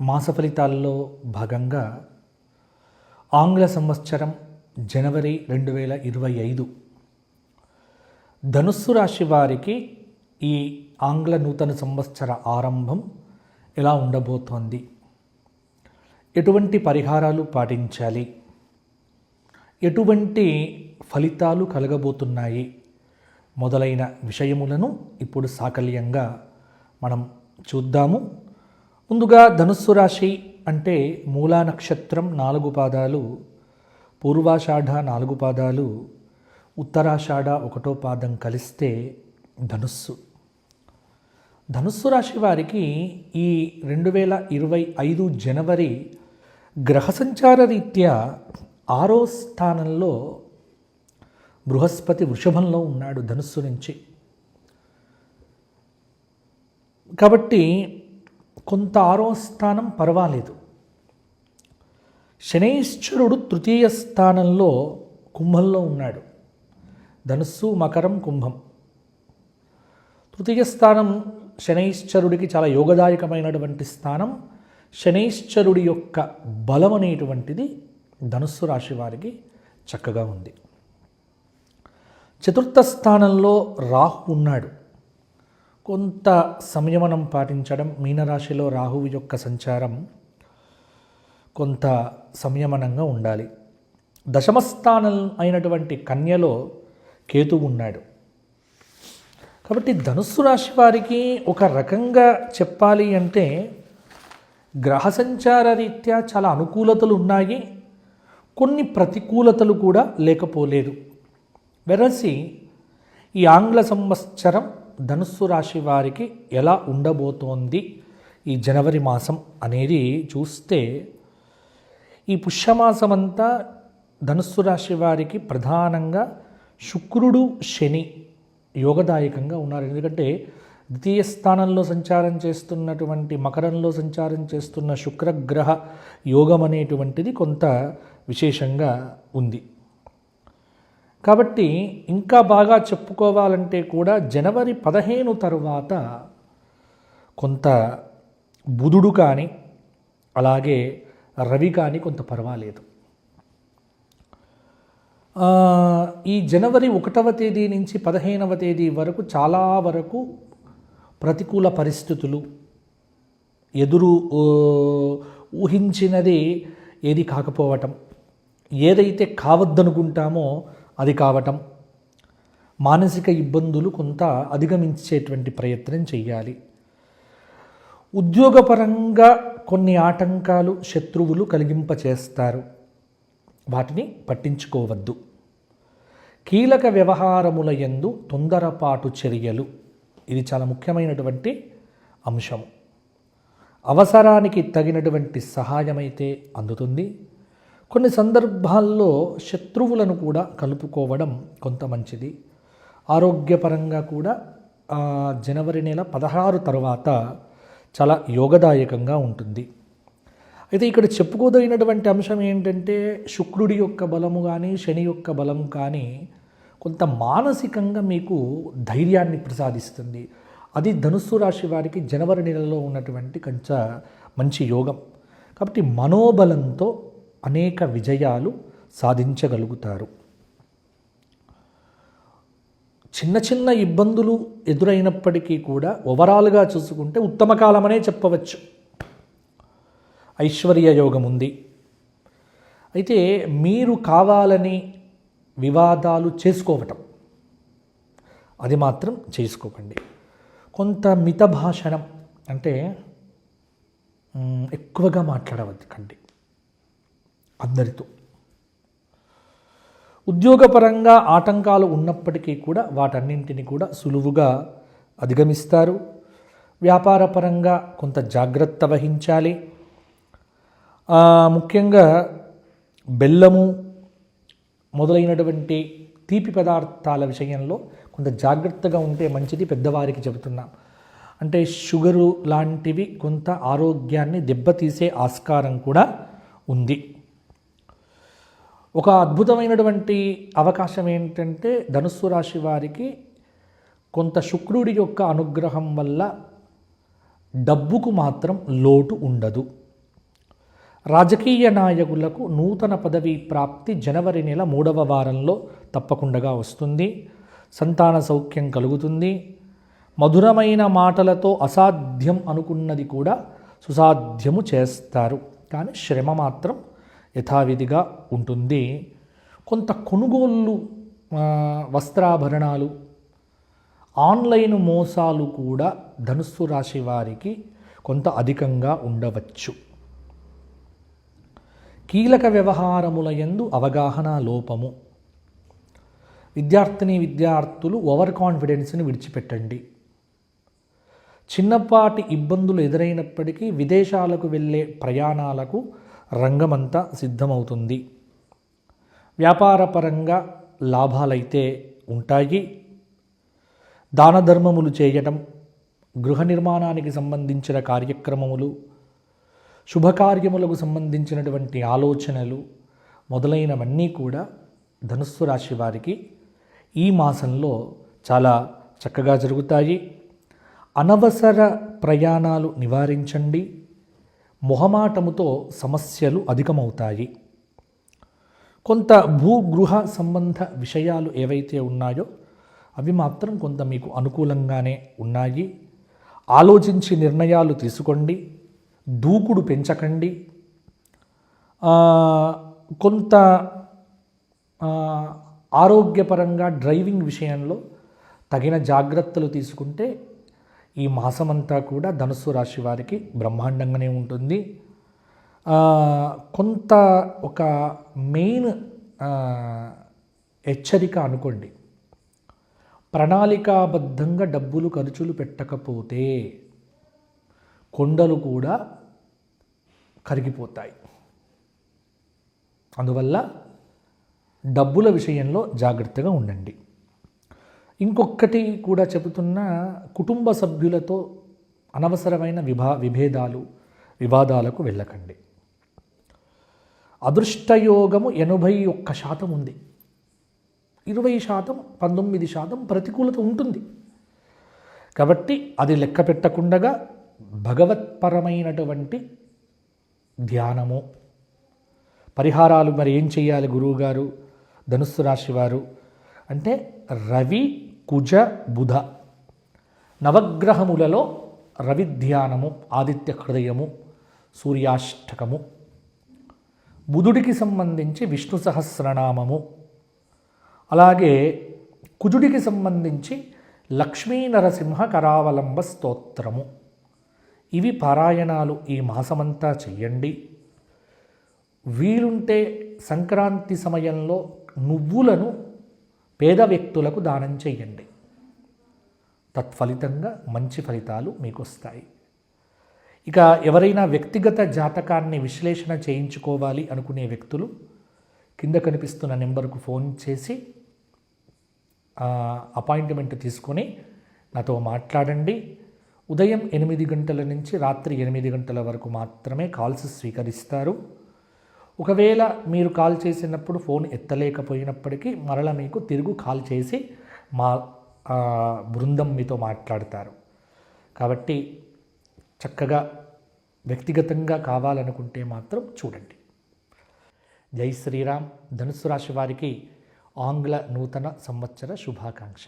మాస ఫలితాల్లో భాగంగా ఆంగ్ల సంవత్సరం జనవరి 2025 ధనుస్సు రాశి వారికి ఈ ఆంగ్ల నూతన సంవత్సర ఆరంభం ఎలా ఉండబోతోంది, ఎటువంటి పరిహారాలు పాటించాలి, ఎటువంటి ఫలితాలు కలగబోతున్నాయి మొదలైన విషయములను ఇప్పుడు సాకల్యంగా మనం చూద్దాము. ముందుగా ధనుస్సు రాశి అంటే మూలా నక్షత్రం 4 పాదాలు, పూర్వాషాఢ 4 పాదాలు, ఉత్తరాషాఢ 1వ పాదం కలిస్తే ధనుస్సు. ధనుస్సు రాశి వారికి ఈ 2025 జనవరి గ్రహ సంచార రీత్యా 6వ స్థానంలో బృహస్పతి వృషభంలో ఉన్నాడు ధనుస్సు నుంచి. కాబట్టి కొంత 6వ స్థానం పర్వాలేదు. శనైశ్చరుడు 3య స్థానంలో కుంభంలో ఉన్నాడు. ధనుస్సు, మకరం, కుంభం. 3య స్థానం శనైశ్చరుడికి చాలా యోగదాయకమైనటువంటి స్థానం. శనైశ్చరుడి యొక్క బలం అనేటువంటిది ధనుస్సు రాశి వారికి చక్కగా ఉంది. 4వ స్థానంలో రాహు ఉన్నాడు. కొంత సంయమనం పాటించడం, మీనరాశిలో రాహువు యొక్క సంచారం కొంత సంయమనంగా ఉండాలి. 10వ స్థానం అయినటువంటి కన్యలో కేతు ఉన్నాడు. కాబట్టి ధనుస్సు రాశి వారికి ఒక రకంగా చెప్పాలి అంటే గ్రహ సంచార రీత్యా చాలా అనుకూలతలు ఉన్నాయి, కొన్ని ప్రతికూలతలు కూడా లేకపోలేదు. వెరసి ఈ ఆంగ్ల సంవత్సరం ధనుస్సు రాశి వారికి ఎలా ఉండబోతోంది ఈ జనవరి మాసం అనేది చూస్తే, ఈ పుష్యమాసం అంతా ధనుస్సు రాశి వారికి ప్రధానంగా శుక్రుడు, శని యోగదాయకంగా ఉన్నారు. ఎందుకంటే 2వ స్థానంలో సంచారం చేస్తున్నటువంటి మకరంలో సంచారం చేస్తున్న శుక్రగ్రహ యోగం అనేటువంటిది కొంత విశేషంగా ఉంది. కాబట్టి ఇంకా బాగా చెప్పుకోవాలంటే కూడా జనవరి 15 తరువాత కొంత బుధుడు కానీ అలాగే రవి కానీ కొంత పర్వాలేదు. ఈ జనవరి 1వ తేదీ నుంచి 15వ తేదీ వరకు చాలా వరకు ప్రతికూల పరిస్థితులు, ఎదురు ఊహించినది ఏది కాకపోవటం, ఏదైతే కావద్దనుకుంటామో అది కావటం, మానసిక ఇబ్బందులు కొంత అధిగమించేటువంటి ప్రయత్నం చేయాలి. ఉద్యోగపరంగా కొన్ని ఆటంకాలు, శత్రువులు కలిగింపచేస్తారు, వాటిని పట్టించుకోవద్దు. కీలక వ్యవహారముల యందు తొందరపాటు చర్యలు, ఇది చాలా ముఖ్యమైనటువంటి అంశం. అవసరానికి తగినటువంటి సహాయమైతే అందుతుంది. కొన్ని సందర్భాల్లో శత్రువులను కూడా కలుపుకోవడం కొంత మంచిది. ఆరోగ్యపరంగా కూడా జనవరి నెల 16 తర్వాత చాలా యోగదాయకంగా ఉంటుంది. అయితే ఇక్కడ చెప్పుకోదగినటువంటి అంశం ఏంటంటే శుక్రుడి యొక్క బలము కానీ శని యొక్క బలం కానీ కొంత మానసికంగా మీకు ధైర్యాన్ని ప్రసాదిస్తుంది. అది ధనుస్సు రాశి వారికి జనవరి నెలలో ఉన్నటువంటి కొంచెం మంచి యోగం. కాబట్టి మనోబలంతో అనేక విజయాలు సాధించగలుగుతారు. చిన్న చిన్న ఇబ్బందులు ఎదురైనప్పటికీ కూడా ఓవరాల్గా చూసుకుంటే ఉత్తమ కాలమనే చెప్పవచ్చు. ఐశ్వర్య యోగం ఉంది. అయితే మీరు కావాలని వివాదాలు చేసుకోవటం అది మాత్రం చేసుకోకండి. కొంత మిత భాషణం అంటే ఎక్కువగా మాట్లాడవద్దండి అందరితో. ఉద్యోగపరంగా ఆటంకాలు ఉన్నప్పటికీ కూడా వాటన్నింటినీ కూడా సులువుగా అధిగమిస్తారు. వ్యాపారపరంగా కొంత జాగ్రత్త వహించాలి. ముఖ్యంగా బెల్లము మొదలైనటువంటి తీపి పదార్థాల విషయంలో కొంత జాగ్రత్తగా ఉంటే మంచిది, పెద్దవారికి చెబుతున్నాం. అంటే షుగరు లాంటివి కొంత ఆరోగ్యాన్ని దెబ్బతీసే ఆస్కారం కూడా ఉంది. ఒక అద్భుతమైనటువంటి అవకాశం ఏంటంటే ధనుస్సు రాశి వారికి కొంత శుక్రుడి యొక్క అనుగ్రహం వల్ల డబ్బుకు మాత్రం లోటు ఉండదు. రాజకీయ నాయకులకు నూతన పదవీ ప్రాప్తి జనవరి నెల 3వ వారంలో తప్పకుండా వస్తుంది. సంతాన సౌఖ్యం కలుగుతుంది. మధురమైన మాటలతో అసాధ్యం అనుకున్నది కూడా సుసాధ్యము చేస్తారు. కానీ శ్రమ మాత్రం యథావిధిగా ఉంటుంది. కొంత కొనుగోళ్ళు, వస్త్రాభరణాలు, ఆన్లైన్ మోసాలు కూడా ధనుస్సు రాశి వారికి కొంత అధికంగా ఉండవచ్చు. కీలక వ్యవహారముల యందు అవగాహన లోపము. విద్యార్థులు ఓవర్ కాన్ఫిడెన్స్ని విడిచిపెట్టండి. చిన్నపాటి ఇబ్బందులు ఎదురైనప్పటికీ విదేశాలకు వెళ్ళే ప్రయాణాలకు రంగమంతా సిద్ధమవుతుంది. వ్యాపారపరంగా లాభాలైతే ఉంటాయి. దాన ధర్మములు చేయటం, గృహ నిర్మాణానికి సంబంధించిన కార్యక్రమములు, శుభకార్యములకు సంబంధించినటువంటి ఆలోచనలు మొదలైనవన్నీ కూడా ధనుస్సు రాశి వారికి ఈ మాసంలో చాలా చక్కగా జరుగుతాయి. అనవసర ప్రయాణాలు నివారించండి. మొహమాటముతో సమస్యలు అధికమవుతాయి. కొంత భూగృహ సంబంధ విషయాలు ఏవైతే ఉన్నాయో అవి మాత్రం కొంత మీకు అనుకూలంగానే ఉన్నాయి. ఆలోచించి నిర్ణయాలు తీసుకోండి. దూకుడు పెంచకండి. కొంత ఆరోగ్యపరంగా డ్రైవింగ్ విషయంలో తగిన జాగ్రత్తలు తీసుకుంటే ఈ మాసమంతా కూడా ధనుస్సు రాశి వారికి బ్రహ్మాండంగానే ఉంటుంది. కొంత ఒక మెయిన్ హెచ్చరిక అనుకోండి, ప్రణాళికాబద్ధంగా డబ్బులు ఖర్చులు పెట్టకపోతే కొండలు కూడా కరిగిపోతాయి. అందువల్ల డబ్బుల విషయంలో జాగ్రత్తగా ఉండండి. ఇంకొకటి కూడా చెబుతున్న, కుటుంబ సభ్యులతో అనవసరమైన వివాదాలకు వెళ్ళకండి. అదృష్టయోగము 81% ఉంది. 20%, 19% ప్రతికూలత ఉంటుంది. కాబట్టి అది లెక్క పెట్టకుండా భగవత్పరమైనటువంటి ధ్యానము, పరిహారాలు మరి ఏం చేయాలి గురువుగారు ధనుస్సు రాశి వారు అంటే, రవి, కుజ, బుధ నవగ్రహములలో రవి ధ్యానము, ఆదిత్య హృదయము, సూర్యాష్టకము, బుధుడికి సంబంధించి విష్ణు సహస్రనామము, అలాగే కుజుడికి సంబంధించి లక్ష్మీ నరసింహ కరావలంబ స్తోత్రము, ఇవి పారాయణాలు ఈ మాసమంతా చెయ్యండి. వీలుంటే సంక్రాంతి సమయంలో నువ్వులను పేద వ్యక్తులకు దానం చేయండి. తత్ఫలితంగా మంచి ఫలితాలు మీకు వస్తాయి. ఇక ఎవరైనా వ్యక్తిగత జాతకాన్ని విశ్లేషణ చేయించుకోవాలి అనుకునే వ్యక్తులు కింద కనిపిస్తున్న నెంబర్కు ఫోన్ చేసి అపాయింట్మెంట్ తీసుకొని నాతో మాట్లాడండి. ఉదయం 8 గంటల నుంచి రాత్రి 8 గంటల వరకు మాత్రమే కాల్స్ స్వీకరిస్తారు. ఒకవేళ మీరు కాల్ చేసినప్పుడు ఫోన్ ఎత్తలేకపోయినప్పటికీ మరలా మీకు తిరుగు కాల్ చేసి మా బృందం మీతో మాట్లాడతారు. కాబట్టి చక్కగా వ్యక్తిగతంగా కావాలనుకుంటే మాత్రం చూడండి. జై శ్రీరామ్. ధనుస్సు రాశి వారికి ఆంగ్ల నూతన సంవత్సర శుభాకాంక్ష.